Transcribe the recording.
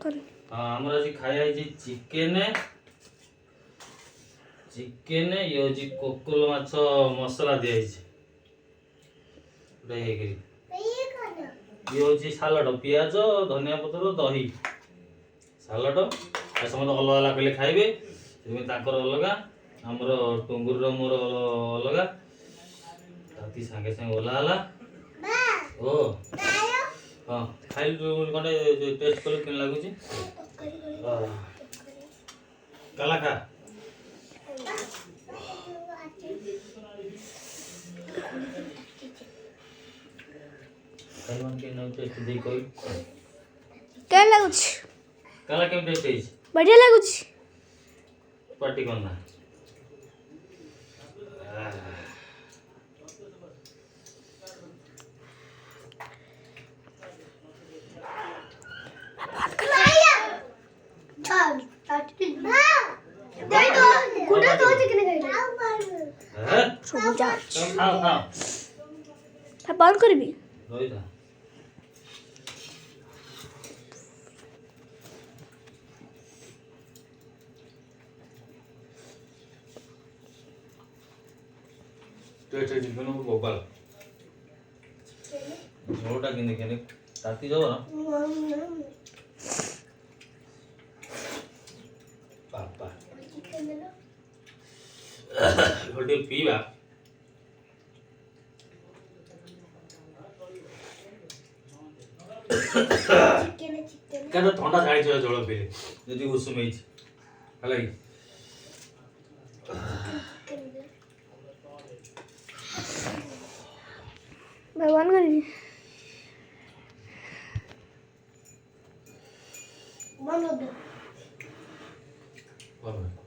कर हाँ हमरा जी खाया जी चिकेन ये जी कोकोल माछ मसला दिया ये जी सालाड पियाज धनिया पत्र दही सालाड समस्त अलग अलग कले खाइबे ताकर अलग आमर टुंगुर मोर अलग राति सांगे सांगे ओला हला ओ हाँ खाइ कने टेस्ट कर केन लागुची काला खा खाइवन के न टेस्ट दे कोई क्या लागुछ काला केम टेस्ट है बढ़िया लागुछ पार्टी करना बंद करबी टेस्ट चिकन गोपाल मोटा किने किने ताती जाओ ना पापा गोटे पीवा क्या ठंडा छाड़ी जल पीले जी उषुम है भगवान करबी बंद